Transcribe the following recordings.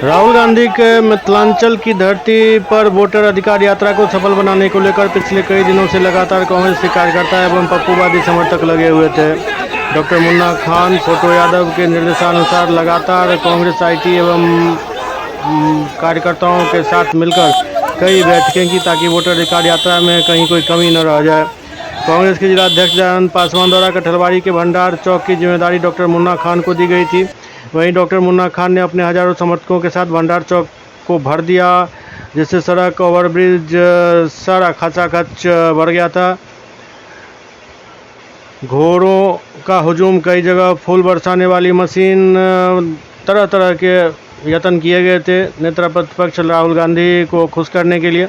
राहुल गांधी के मिथिलांचल की धरती पर वोटर अधिकार यात्रा को सफल बनाने को लेकर पिछले कई दिनों से लगातार कांग्रेस के कार्यकर्ता एवं पप्पूवादी समर्थक लगे हुए थे। डॉक्टर मुन्ना खान फोटो यादव के निर्देशानुसार लगातार कांग्रेस आईटी एवं कार्यकर्ताओं के साथ मिलकर कई बैठकें की ताकि वोटर अधिकार यात्रा में कहीं कोई कमी न रह जाए। कांग्रेस के जिला अध्यक्ष दयानंद पासवान द्वारा कठलवाड़ी के भंडार चौक की जिम्मेदारी डॉक्टर मुन्ना खान को दी गई थी। वहीं डॉक्टर मुन्ना खान ने अपने हजारों समर्थकों के साथ भंडार चौक को भर दिया, जिससे सड़क ओवरब्रिज सारा खचाखच भर गया था। घोड़ों का हुजूम, कई जगह फूल बरसाने वाली मशीन, तरह तरह के यत्न किए गए थे नेता प्रतिपक्ष राहुल गांधी को खुश करने के लिए।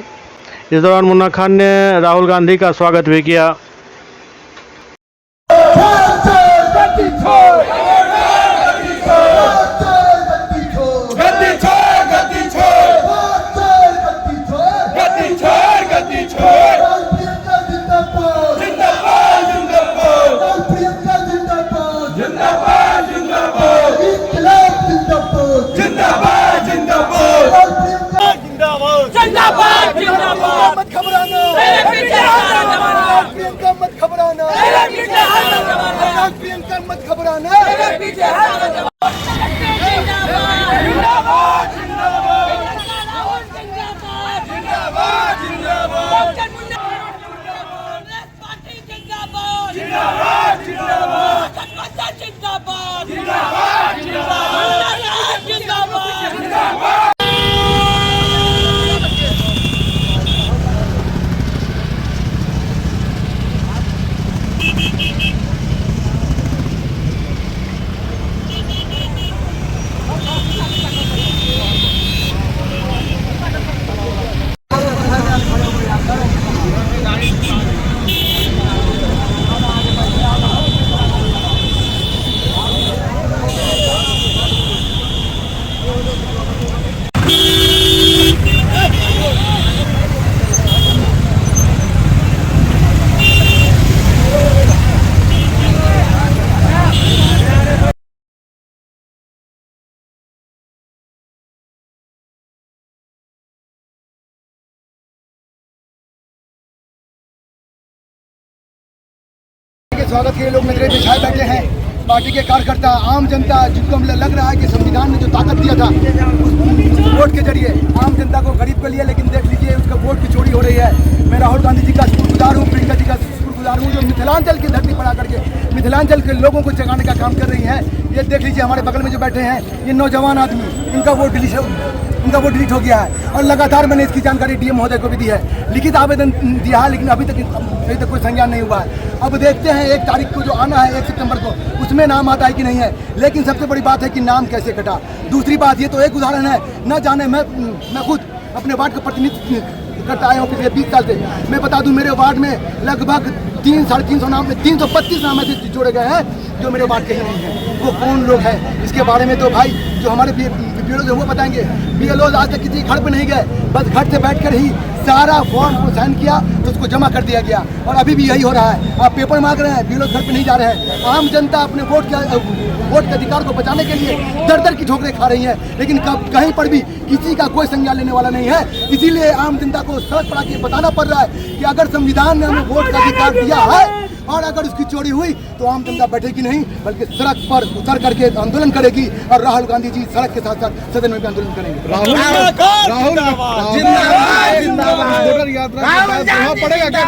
इस दौरान मुन्ना खान ने राहुल गांधी का स्वागत भी किया। प्रियंका मत घबराना। स्वागत के लोग नजरें बिछाए बैठे हैं। पार्टी के कार्यकर्ता, आम जनता, जिनको लग रहा है कि संविधान ने जो ताकत दिया था उस वोट के जरिए आम जनता को गरीब के लिए, लेकिन देख लीजिए उसका वोट की चोरी हो रही है। मैं राहुल गांधी जी का शुक्रगुजार हूँ, प्रियंका जी का शुक्रगुजार हूँ, जो मिथिलांचल की धरती पर आकर के मिथिलांचल के लोगों को जगाने का काम कर रही है। ये देख लीजिए हमारे बगल में जो बैठे हैं ये नौजवान आदमी, इनका वोट डिलीट हो गया है और लगातार मैंने इसकी जानकारी डीएम महोदय को भी दी है, लिखित आवेदन दिया है, लेकिन अभी तक कोई संज्ञान नहीं हुआ है। अब देखते हैं 1 तारीख को जो आना है 1 सितंबर को, उसमें नाम आता है कि नहीं है। लेकिन सबसे बड़ी बात है कि नाम कैसे कटा। दूसरी बात, ये तो एक उदाहरण है, न जाने मैं खुद अपने वार्ड का प्रतिनिधित्व करता आया हूँ पिछले 20 साल से। मैं बता दूं मेरे वार्ड में लगभग 300-350 नाम में 325 नाम ऐसे जोड़े गए हैं जो मेरे वार्ड के ही नहीं है। वो कौन लोग हैं इसके बारे में तो भाई जो हमारे बीएलओ जो वो बताएंगे। बीएलओ आज तक किसी घर पे नहीं गए, बस घर से बैठकर ही सारा फॉर्म को साइन किया तो उसको जमा कर दिया गया, और अभी भी यही हो रहा है। आप पेपर मांग रहे हैं, बीएलओ घर पे नहीं जा रहे हैं। आम जनता अपने वोट के अधिकार को बचाने के लिए दर की ठोकरें खा रही है, लेकिन कहीं पर भी किसी का कोई संज्ञान लेने वाला नहीं है। इसीलिए आम जनता को सड़क पर आके बताना पड़ रहा है कि अगर संविधान ने हमें वोट का अधिकार दिया है और अगर उसकी चोरी हुई तो आम जनता बैठेगी नहीं, बल्कि सड़क पर उतर करके आंदोलन करेगी। और राहुल गांधी जी सड़क के साथ साथ सदन में भी आंदोलन करेंगे। राहुल वोटर यात्रा के बाद प्रभाव पड़ेगा क्या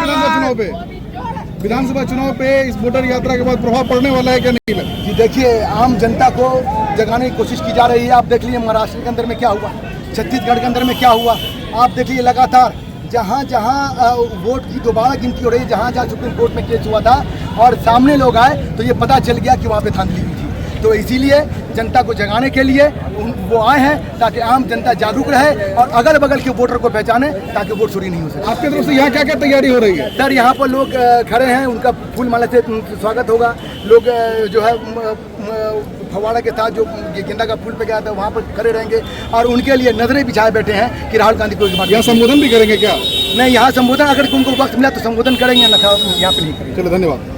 विधानसभा चुनाव पे? इस वोटर यात्रा के बाद प्रभाव पड़ने वाला है क्या? नहीं लगता जी। देखिए, आम जनता को जगाने की कोशिश की जा रही है। आप देख लीजिए महाराष्ट्र के अंदर में क्या हुआ, छत्तीसगढ़ के अंदर में क्या हुआ। आप देखिए लगातार जहाँ जहाँ वोट की दोबारा गिनती हो रही है, जहाँ जहाँ सुप्रीम कोर्ट में केस हुआ था और सामने लोग आए तो ये पता चल गया कि वहाँ पे धांधली हुई थी। तो इसीलिए जनता को जगाने के लिए वो आए हैं ताकि आम जनता जागरूक रहे और अगल बगल के वोटर को पहचाने ताकि वोट चोरी नहीं हो सके। आपकी तरफ से यहाँ क्या क्या तैयारी हो रही है? सर, यहाँ पर लोग खड़े हैं, उनका फूल माला से स्वागत होगा। लोग जो है फवाड़ा के साथ जो गेंदा का फूल पे गया था वहाँ पर खड़े रहेंगे और उनके लिए नजरें बिछाए बैठे हैं कि राहुल गांधी को यहाँ संबोधन भी करेंगे क्या? नहीं, यहाँ संबोधन अगर उनको वक्त मिला तो संबोधन करेंगे, ना यहाँ पे नहीं करेंगे। चलो, धन्यवाद।